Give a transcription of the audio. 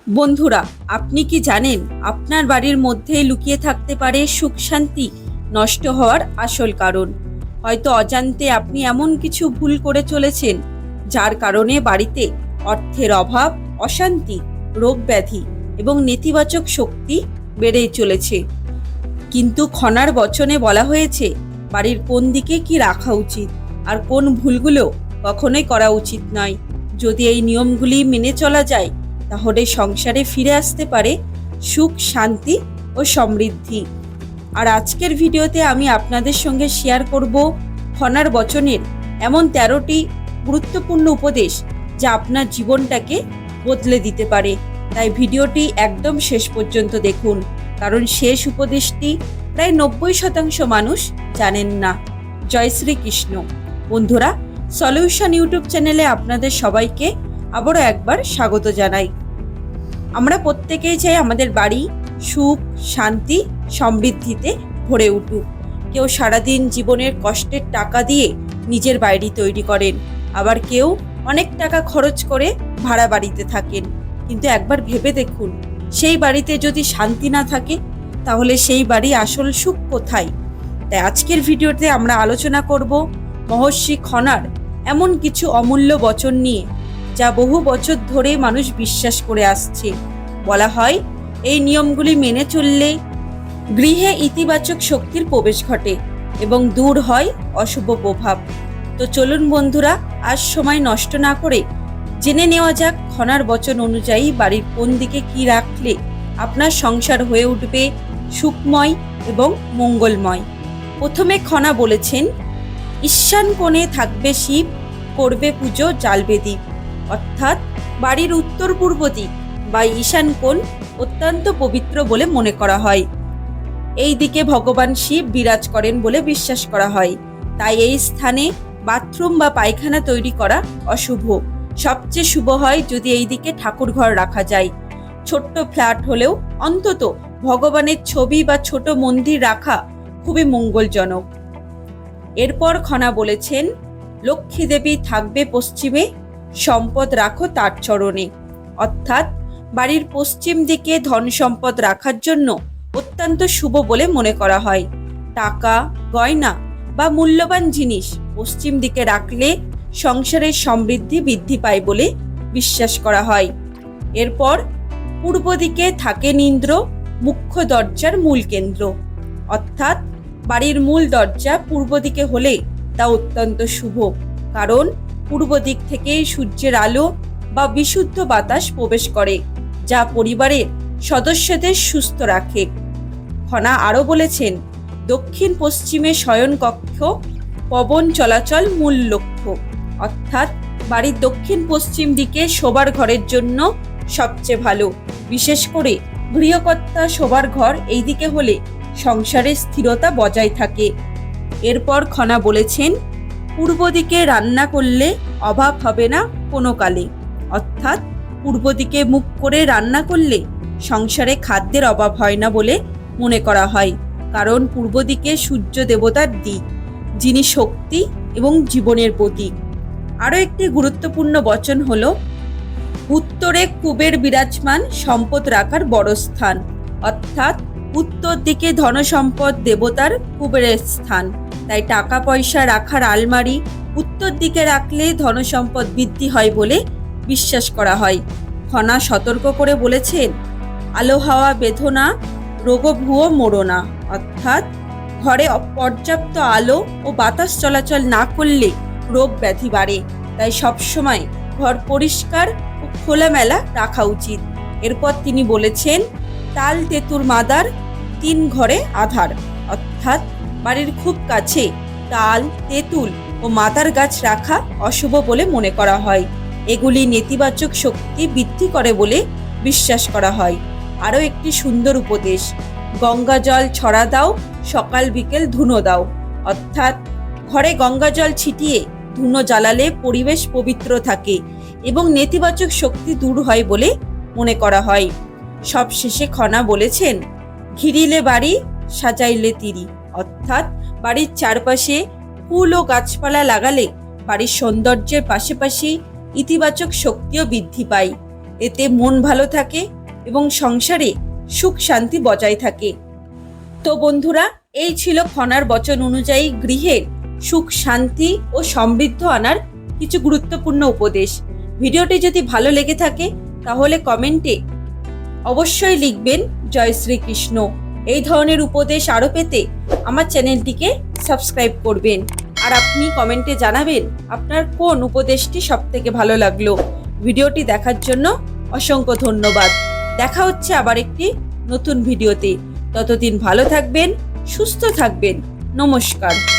বন্ধুরা, আপনি কি জানেন আপনার বাড়ির মধ্যেই লুকিয়ে থাকতে পারে সুখ শান্তি নষ্ট হওয়ার আসল কারণ? হয়তো অজান্তে আপনি এমন কিছু ভুল করে চলেছেন যার কারণে বাড়িতে অর্থের অভাব, অশান্তি, রোগ ব্যাধি এবং নেতিবাচক শক্তি বেড়েই চলেছে। কিন্তু খনার বচনে বলা হয়েছে বাড়ির কোন দিকে কি রাখা উচিত আর কোন ভুলগুলো কখনোই করা উচিত নয়। যদি এই নিয়মগুলি মেনে চলা যায় তাহলে সংসারে ফিরে আসতে পারে সুখ, শান্তি ও সমৃদ্ধি। আর আজকের ভিডিওতে আমি আপনাদের সঙ্গে শেয়ার করব খনার বচনের এমন 13টি গুরুত্বপূর্ণ উপদেশ যা আপনার জীবনটাকে বদলে দিতে পারে। তাই ভিডিওটি একদম শেষ পর্যন্ত দেখুন, কারণ শেষ উপদেশটি প্রায় 90% মানুষ জানেন না। জয় শ্রীকৃষ্ণ। বন্ধুরা, সলিউশন ইউটিউব চ্যানেলে আপনাদের সবাইকে আবারও একবার স্বাগত জানাই। আমরা প্রত্যেকেই চাই আমাদের বাড়ি সুখ, শান্তি, সমৃদ্ধিতে ভরে উঠুক। কেউ সারাদিন জীবনের কষ্টের টাকা দিয়ে নিজের বাড়ি তৈরি করেন, আবার কেউ অনেক টাকা খরচ করে ভাড়া বাড়িতে থাকেন। কিন্তু একবার ভেবে দেখুন, সেই বাড়িতে যদি শান্তি না থাকে তাহলে সেই বাড়ি আসল সুখ কোথায়? তাই আজকের ভিডিওতে আমরা আলোচনা করব মহর্ষি খনার এমন কিছু অমূল্য বচন নিয়ে যা বহু বছর ধরে মানুষ বিশ্বাস করে আসছে। বলা হয় এই নিয়মগুলি মেনে চললে গৃহে ইতিবাচক শক্তির প্রবেশ ঘটে এবং দূর হয় অশুভ প্রভাব। তো চলুন বন্ধুরা, আজ সময় নষ্ট না করে জেনে নেওয়া যাক খনার বচন অনুযায়ী বাড়ির কোন দিকে কি রাখলে আপনার সংসার হয়ে উঠবে সুখময় এবং মঙ্গলময়। প্রথমে খনা বলেছেন, ঈশান কোণে থাকবে শিব, করবে পুজো, জ্বালবে দ্বীপ। অর্থাৎ বাড়ির উত্তর পূর্ব দিক বা ঈশান কোণ অত্যন্ত পবিত্র বলে মনে করা হয়। এই দিকে ভগবান শিব বিরাজ করেন বলে বিশ্বাস করা হয়। তাই এই স্থানে বাথরুম বা পায়খানা তৈরি করা অশুভ। সবচেয়ে শুভ হয় যদি এই দিকে ঠাকুর ঘর রাখা যায়। ছোট্ট ফ্ল্যাট হলেও অন্তত ভগবানের ছবি বা ছোট মন্দির রাখা খুবই মঙ্গলজনক। এরপর খনা বলেছেন, লক্ষ্মী দেবী থাকবে পশ্চিমে, সম্পদ রাখো তার চরণে। অর্থাৎ বাড়ির পশ্চিম দিকে ধন সম্পদ রাখার জন্য অত্যন্ত শুভ বলে মনে করা হয়। টাকা, গয়না বা মূল্যবান জিনিস পশ্চিম দিকে রাখলে সংসারের সমৃদ্ধি বৃদ্ধি পায় বলে বিশ্বাস করা হয়। এরপর পূর্ব দিকে থাকেন ইন্দ্র, মুখ্য দরজার মূল কেন্দ্র। অর্থাৎ বাড়ির মূল দরজা পূর্ব দিকে হলে তা অত্যন্ত শুভ, কারণ পূর্ব দিক থেকেই সূর্যের আলো বা বিশুদ্ধ বাতাস প্রবেশ করে, যা পরিবারের সদস্যদের সুস্থ রাখে। খনা আরও বলেছেন, দক্ষিণ পশ্চিমে শয়ন কক্ষ, পবন চলাচল মূল লক্ষ্য। অর্থাৎ বাড়ির দক্ষিণ পশ্চিম দিকে শোবার ঘরের জন্য সবচেয়ে ভালো। বিশেষ করে গৃহকর্তা শোবার ঘর এই দিকে হলে সংসারের স্থিরতা বজায় থাকে। এরপর খনা বলেছেন, পূর্ব দিকে রান্না করলে অভাব হবে না কোনো কালে। অর্থাৎ পূর্ব দিকে মুখ করে রান্না করলে সংসারে খাদ্যের অভাব হয় না বলে মনে করা হয়, কারণ পূর্ব দিকে সূর্য দেবতার দিক, যিনি শক্তি এবং জীবনের প্রতীক। আরও একটি গুরুত্বপূর্ণ বচন হল, উত্তরে কুবের বিরাজমান, সম্পদ রাখার বড় স্থান। অর্থাৎ উত্তর দিকে ধনসম্পদ দেবতার কুবেরের স্থান। তাই টাকা পয়সা রাখার আলমারি উত্তর দিকে রাখলে ধনসম্পদ বৃদ্ধি হয় বলে বিশ্বাস করা হয়। খনা সতর্ক করে বলেছেন, আলো হাওয়া বেধনা, রোগ ভুয়ো মোড়না। অর্থাৎ ঘরে পর্যাপ্ত আলো ও বাতাস চলাচল না করলে রোগ ব্যাধি বাড়ে। তাই সবসময় ঘর পরিষ্কার ও খোলামেলা রাখা উচিত। এরপর তিনি বলেছেন, তাল তেঁতুর মাদার, 3 ঘরে আধার। অর্থাৎ বাড়ির খুব কাছে তাল, তেঁতুল ও মাদার গাছ রাখা অশুভ বলে মনে করা হয়। এগুলি নেতিবাচক শক্তি বৃদ্ধি করে বলে বিশ্বাস করা হয়। আরও একটি সুন্দর উপদেশ, গঙ্গা জল ছড়া দাও, সকাল বিকেল ধুনো দাও। অর্থাৎ ঘরে গঙ্গা জল ছিটিয়ে ধুনো জ্বালালে পরিবেশ পবিত্র থাকে এবং নেতিবাচক শক্তি দূর হয় বলে মনে করা হয়। সবশেষে খনা বলেছেন, ঘিরিলে বাড়ি, সাজাইলে তিরি। অর্থাৎ বাড়ির চারপাশে ফুল ও গাছপালা লাগালে বাড়ির সৌন্দর্যের পাশাপাশি ইতিবাচক শক্তিও বৃদ্ধি পায়। এতে মন ভালো থাকে এবং সংসারে সুখ শান্তি বজায় থাকে। তো বন্ধুরা, এই ছিল খনার বচন অনুযায়ী গৃহে সুখ শান্তি ও সমৃদ্ধ আনার কিছু গুরুত্বপূর্ণ উপদেশ। ভিডিওটি যদি ভালো লেগে থাকে তাহলে কমেন্টে অবশ্যই লিখবেন জয় শ্রীকৃষ্ণ। এই ধরনের উপদেশ আরও পেতে আমার চ্যানেলটিকে সাবস্ক্রাইব করবেন। আর আপনি কমেন্টে জানাবেন আপনার কোন উপদেশটি সবথেকে ভালো লাগলো। ভিডিওটি দেখার জন্য অসংখ্য ধন্যবাদ। দেখা হচ্ছে আবার একটি নতুন ভিডিওতে। ততদিন ভালো থাকবেন, সুস্থ থাকবেন। নমস্কার।